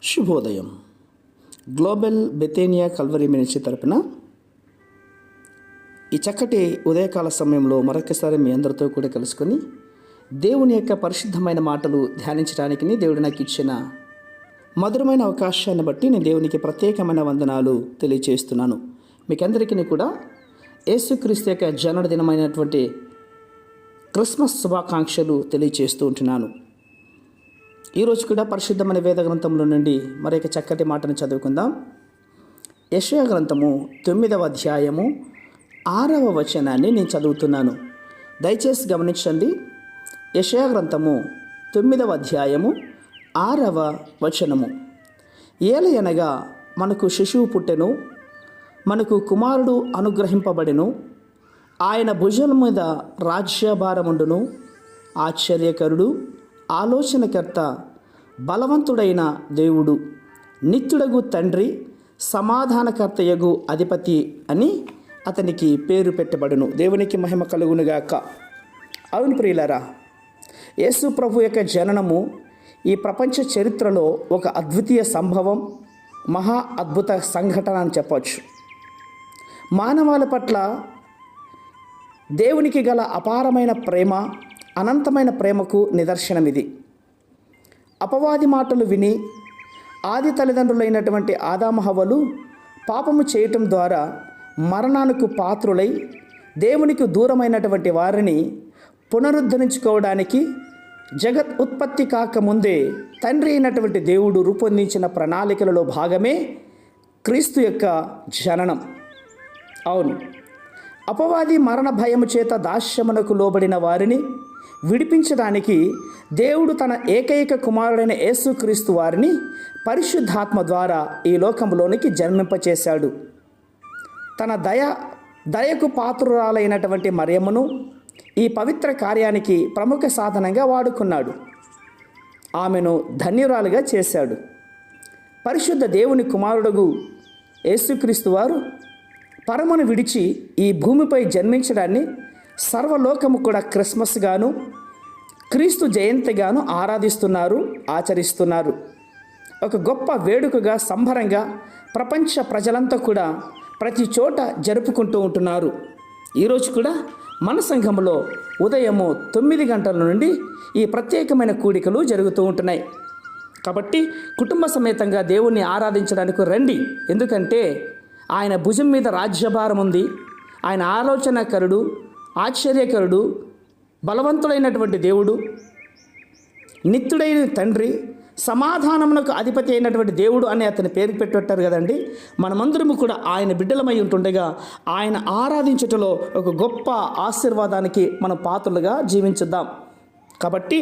శుభోదయం. Global బెతేనియా Calvary ministry తరపున ఈ చక్కటి ఉదయకాల సమయంలో మరొకసారి మీ అందరితో కూడా కలుసుకొని దేవుని యొక్క పరిశుద్ధమైన మాటలు ధ్యానించడానికి దేవుడు నాకు ఇచ్చిన మధురమైన అవకాశాన్ని బట్టి నేను దేవునికి ప్రత్యేకమైన వందనాలు తెలియజేస్తున్నాను. మీకందరికీ కూడా యేసుక్రీస్తు యొక్క జన్మదినమైనటువంటి క్రిస్మస్ శుభాకాంక్షలు తెలియజేస్తూ ఉంటున్నాను. ఈరోజు కూడా పరిశుద్ధమైన వేద గ్రంథంలో నుండి మరొక చక్కటి మాటను చదువుకుందాం. యెషయా గ్రంథము 9వ అధ్యాయము 6వ వచనాన్ని నేను చదువుతున్నాను. దయచేసి గమనించండి. యెషయా గ్రంథము 9వ అధ్యాయము 6వ వచనము. ఏలయనగా మనకు శిశువు పుట్టెను, మనకు కుమారుడు అనుగ్రహింపబడెను, ఆయన భుజం మీద రాజ్యభారముండును, ఆశ్చర్యకరుడు, ఆలోచనకర్త, బలవంతుడైన దేవుడు, నిత్యుడగు తండ్రి, సమాధానకర్తయగు అధిపతి అని అతనికి పేరు పెట్టబడును. దేవునికి మహిమ కలుగునుగాక. అవును ప్రియులారా, యేసు ప్రభు యొక్క జననము ఈ ప్రపంచ చరిత్రలో ఒక అద్వితీయ సంభవం, మహా అద్భుత సంఘటన అని చెప్పవచ్చు. మానవాళి పట్ల దేవునికి గల అపారమైన ప్రేమ, అనంతమైన ప్రేమకు నిదర్శనం ఇది. అపవాది మాటలు విని ఆది తల్లిదండ్రులైనటువంటి ఆదాము హవ్వలు పాపము చేయటం ద్వారా మరణానికి పాత్రులై దేవునికి దూరమైనటువంటి వారిని పునరుద్ధరించుకోవడానికి జగత్ ఉత్పత్తి కాకముందే తండ్రి అయినటువంటి దేవుడు రూపొందించిన ప్రణాళికలలో భాగమే క్రీస్తు యొక్క జననం. అవును, అపవాది మరణ భయము చేత దాస్యమునకు లోబడిన వారిని విడిపించడానికి దేవుడు తన ఏకైక కుమారుడైన యేసుక్రీస్తు వారిని పరిశుద్ధాత్మ ద్వారా ఈ లోకంలోనికి జన్మింపచేశాడు. తన దయకు పాత్రురాలైనటువంటి మరియమ్మను ఈ పవిత్ర కార్యానికి ప్రముఖ సాధనంగా వాడుకున్నాడు. ఆమెను ధన్యురాలుగా చేశాడు. పరిశుద్ధ దేవుని కుమారుడుగు యేసుక్రీస్తు వారు పరమను విడిచి ఈ భూమిపై జన్మించడాన్ని సర్వలోకము కూడా క్రిస్మస్గాను, క్రీస్తు జయంతిగాను ఆరాధిస్తున్నారు, ఆచరిస్తున్నారు. ఒక గొప్ప వేడుకగా, సంబరంగా ప్రపంచ ప్రజలంతా కూడా ప్రతి చోట జరుపుకుంటూ ఉంటున్నారు. ఈరోజు కూడా మన సంఘంలో ఉదయము 9 గంటల నుండి ఈ ప్రత్యేకమైన కూడికలు జరుగుతూ ఉంటున్నాయి. కాబట్టి కుటుంబ సమేతంగా దేవుణ్ణి ఆరాధించడానికి రండి. ఎందుకంటే ఆయన భుజం మీద రాజ్యభారం ఉంది. ఆయన ఆలోచనకరుడు, ఆశ్చర్యకరుడు, బలవంతుడైనటువంటి దేవుడు, నిత్యుడైన తండ్రి, సమాధానమునకు అధిపతి అయినటువంటి దేవుడు అని అతని పేరు పెట్టారు కదండి. మనమందరము కూడా ఆయన బిడ్డలమై ఉంటుండగా ఆయన ఆరాధించుటలో ఒక గొప్ప ఆశీర్వాదానికి మనం పాత్రలుగా జీవించుద్దాం. కాబట్టి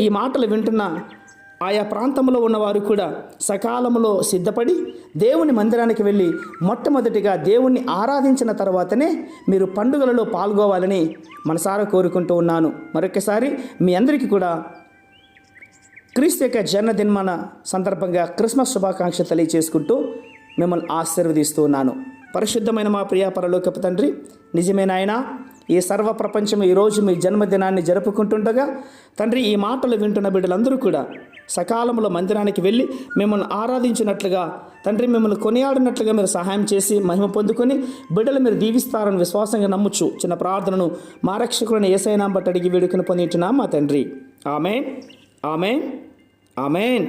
ఈ మాటలు వింటున్న ఆయా ప్రాంతంలో ఉన్నవారు కూడా సకాలంలో సిద్ధపడి దేవుని మందిరానికి వెళ్ళి మొట్టమొదటిగా దేవుణ్ణి ఆరాధించిన తర్వాతనే మీరు పండుగలలో పాల్గొవాలని మనసారా కోరుకుంటూ ఉన్నాను. మరొకసారి మీ అందరికీ కూడా క్రీస్తు యొక్క జన్మదిన సందర్భంగా క్రిస్మస్ శుభాకాంక్షలు తెలియజేసుకుంటూ మిమ్మల్ని ఆశీర్వదిస్తూ ఉన్నాను. పరిశుద్ధమైన మా ప్రియ పరలోకపు తండ్రి, నిజమైన ఆయన, ఈ సర్వ ప్రపంచం ఈరోజు మీ జన్మదినాన్ని జరుపుకుంటుండగా తండ్రి, ఈ మాటలు వింటున్న బిడ్డలందరూ కూడా సకాలంలో మందిరానికి వెళ్ళి మిమ్మల్ని ఆరాధించినట్లుగా తండ్రి, మిమ్మల్ని కొనియాడినట్లుగా మీరు సహాయం చేసి మహిమ పొందుకొని బిడ్డలు మీరు దీవిస్తారని విశ్వాసంగా నమ్ముచు చిన్న ప్రార్థనను మా రక్షకుడిని యేసయ్య నామమున బట్టి అడిగి వేడుకను పొందుచున్నాం మా తండ్రి. ఆమేన్, ఆమేన్, ఆమేన్.